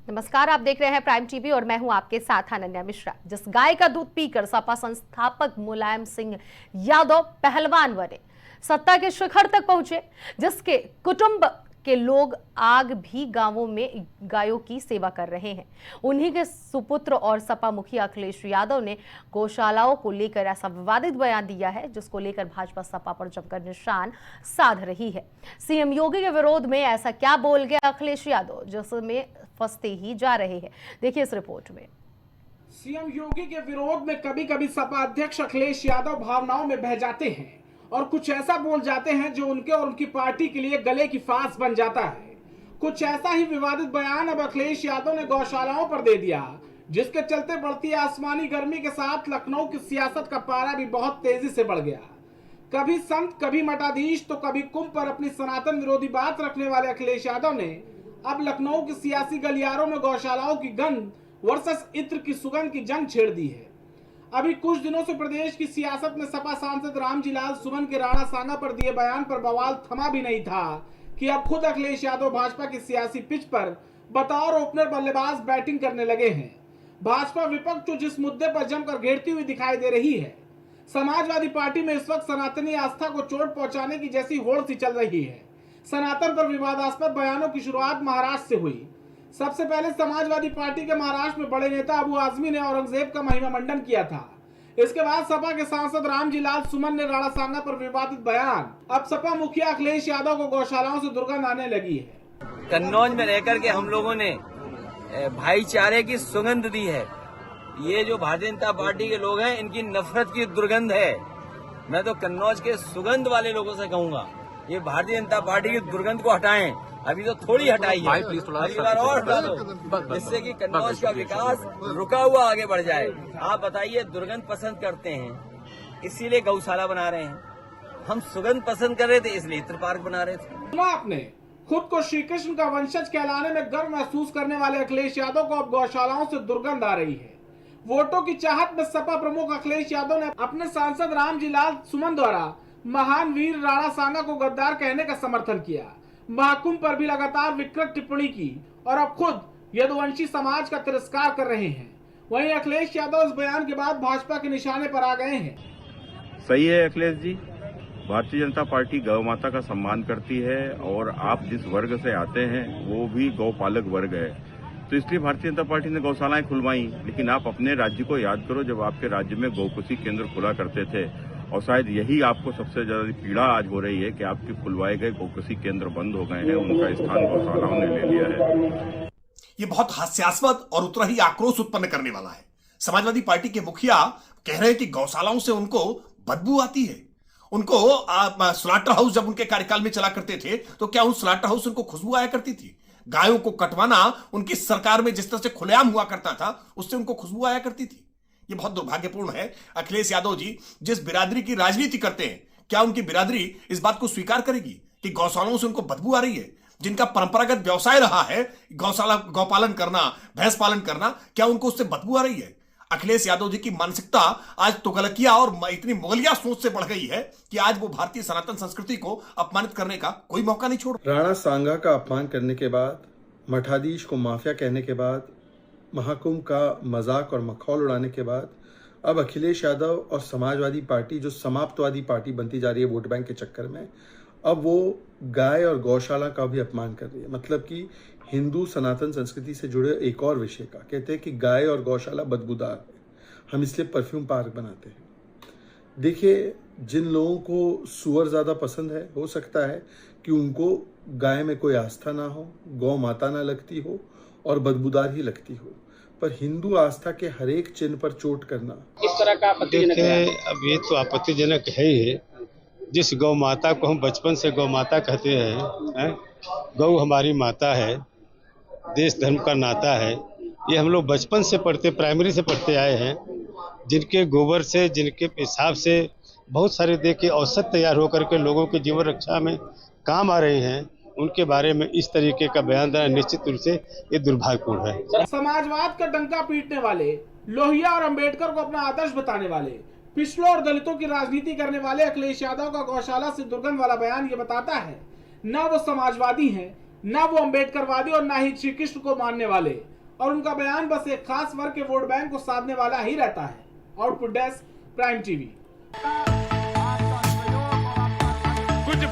नमस्कार, आप देख रहे हैं प्राइम टीवी और मैं हूं आपके साथ अनन्या मिश्रा। जिस गाय का दूध पीकर सपा संस्थापक मुलायम सिंह यादव पहलवान बने, सत्ता के शिखर तक पहुंचे, जिसके कुटुंब के लोग आग भी गांवों में गायों की सेवा कर रहे हैं, उन्हीं के सुपुत्र और सपा मुखिया अखिलेश यादव ने गौशालाओं को लेकर ऐसा विवादित बयान दिया है, जिसको लेकर भाजपा सपा पर जमकर निशान साध रही है। सीएम योगी के विरोध में ऐसा क्या बोल गया अखिलेश यादव, जिसमें फंसते ही जा रहे हैं। देखिए इस रिपोर्ट में। सीएम योगी के विरोध में कभी कभी सपा अध्यक्ष अखिलेश यादव भावनाओं में बह जाते हैं और कुछ ऐसा बोल जाते हैं जो उनके और उनकी पार्टी के लिए गले की फांस बन जाता है। कुछ ऐसा ही विवादित बयान अब अखिलेश यादव ने गौशालाओं पर दे दिया, जिसके चलते बढ़ती आसमानी गर्मी के साथ लखनऊ की सियासत का पारा भी बहुत तेजी से बढ़ गया। कभी संत, कभी मठाधीश तो कभी कुंभ पर अपनी सनातन विरोधी बात रखने वाले अखिलेश यादव ने अब लखनऊ की सियासी गलियारों में गौशालाओं की गंध वर्सेस इत्र की सुगंध की जंग छेड़ दी है। अभी कुछ दिनों से प्रदेश की सियासत में सपा सांसद रामजी लाल सुमन के राणा सांगा पर दिए बयान पर बवाल थमा भी नहीं था कि अब खुद अखिलेश यादव भाजपा की सियासी पिच पर बतौर ओपनर बल्लेबाज बैटिंग करने लगे हैं। भाजपा विपक्ष जो जिस मुद्दे पर जमकर घेरती हुई दिखाई दे रही है, समाजवादी पार्टी में इस वक्त सनातनी आस्था को चोट पहुंचाने की जैसी होड़ सी चल रही है। सनातन पर विवादास्पद बयानों की शुरुआत महाराष्ट्र से हुई। सबसे पहले समाजवादी पार्टी के महाराष्ट्र में बड़े नेता अबू आजमी ने औरंगजेब का महिमा मंडन किया था। इसके बाद सपा के सांसद रामजी लाल सुमन ने राणा सांगा पर विवादित बयान। अब सपा मुखिया अखिलेश यादव को गौशालाओं से दुर्गंध आने लगी है। कन्नौज में रहकर के हम लोगों ने भाईचारे की सुगंध दी है। ये जो भारतीय जनता पार्टी के लोग हैं, इनकी नफरत की दुर्गंध है। मैं तो कन्नौज के सुगंध वाले लोगों से कहूंगा, ये भारतीय जनता पार्टी की दुर्गंध को हटाएं। अभी तो थोड़ी हटाई है, अगली बार और हटा दो, जिससे कि कन्नौज का विकास रुका हुआ आगे बढ़ जाए। आप बताइए, दुर्गंध पसंद करते हैं इसीलिए गौशाला बना रहे हैं, हम सुगंध पसंद कर रहे थे इसलिए इत्र पार्क बना रहे थे। सुना आपने, खुद को श्री कृष्ण का वंशज कहलाने में गर्व महसूस करने वाले अखिलेश यादव को अब गौशालाओं से दुर्गंध आ रही है। वोटों की चाहत में सपा प्रमुख अखिलेश यादव ने अपने सांसद रामजी लाल सुमन द्वारा महान वीर राणा सांगा को गद्दार कहने का समर्थन किया, महाकुंभ पर भी लगातार विकृत टिप्पणी की और अब खुद यदुवंशी समाज का तिरस्कार कर रहे हैं। वहीं अखिलेश यादव इस बयान के बाद भाजपा के निशाने पर आ गए हैं। सही है अखिलेश जी, भारतीय जनता पार्टी गौ माता का सम्मान करती है और आप जिस वर्ग से आते हैं वो भी गौपालक वर्ग है, तो इसलिए भारतीय जनता पार्टी ने गौशालाएं खुलवाई। लेकिन आप अपने राज्य को याद करो, जब आपके राज्य में गौकुशी केंद्र खुला करते थे, और शायद यही आपको सबसे ज्यादा पीड़ा आज हो रही है कि आपके खुलवाए गए गौकुशी केंद्र बंद हो गए हैं, उनका स्थान गौशालाओं ने ले लिया है। ये बहुत हास्यास्पद और उतना ही आक्रोश उत्पन्न करने वाला है। समाजवादी पार्टी के मुखिया कह रहे हैं कि गौशालाओं से उनको बदबू आती है। उनको स्लॉटर हाउस जब उनके कार्यकाल में चला करते थे तो क्या उन स्लॉटर हाउस उनको खुशबू आया करती थी? गायों को कटवाना उनकी सरकार में जिस तरह से खुलेआम हुआ करता था, उससे उनको खुशबू आया करती थी। ये बहुत दुर्भाग्यपूर्ण है। अखिलेश यादव जी जिस बिरादरी की राजनीति करते हैं, क्या उनकी बिरादरी इस बात को स्वीकार करेगी कि गौशालाओं से उनको बदबू आ रही है? जिनका परंपरागत व्यवसाय रहा है गौशाला, गौपालन करना, भैंस पालन करना, क्या उनको उससे बदबू आ रही है? अखिलेश यादव जी की मानसिकता आज तुगलकिया और इतनी मुगलिया सोच से बढ़ गई है कि आज वो भारतीय सनातन संस्कृति को अपमानित करने का कोई मौका नहीं छोड़। राणा सांगा का अपमान करने के बाद, मठाधीश को माफिया कहने के बाद, महाकुंभ का मजाक और मखौल उड़ाने के बाद अब अखिलेश यादव और समाजवादी पार्टी जो समाप्तवादी पार्टी बनती जा रही है वोट बैंक के चक्कर में, अब वो गाय और गौशाला का भी अपमान कर रही है। मतलब कि हिंदू सनातन संस्कृति से जुड़े एक और विषय का कहते हैं कि गाय और गौशाला बदबूदार है, हम इसलिए परफ्यूम पार्क बनाते हैं। देखिए, जिन लोगों को सुअर ज़्यादा पसंद है, हो सकता है कि उनको गाय में कोई आस्था ना हो, गौ माता ना लगती हो और बदबूदार ही लगती हो, पर हिंदू आस्था के हर एक चिन्ह पर चोट करना इस तरह का आपत्तिजनक है। अब ये तो आपत्तिजनक है ही। जिस गौ माता को हम बचपन से गौ माता कहते हैं, गौ हमारी माता है, देश धर्म का नाता है, ये हम लोग बचपन से पढ़ते, प्राइमरी से पढ़ते आए हैं। जिनके गोबर से, जिनके पेशाब से बहुत सारे देख के औसत तैयार होकर के लोगों के जीवन रक्षा में काम आ रहे हैं, उनके बारे में इस तरीके का बयान देना निश्चित रूप से ये दुर्भाग्यपूर्ण है। समाजवाद का डंका पीटने वाले, लोहिया और अंबेडकर को अपना आदर्श बताने वाले, पिछड़ों और दलितों की राजनीति करने वाले अखिलेश यादव का गौशाला से दुर्गंध वाला बयान ये बताता है न वो समाजवादी हैं, ना वो अम्बेडकरवादी और ना ही श्री कृष्ण को मानने वाले, और उनका बयान बस एक खास वर्ग के वोट बैंक को साधने वाला ही रहता है। Output desk, prime TV. कुछ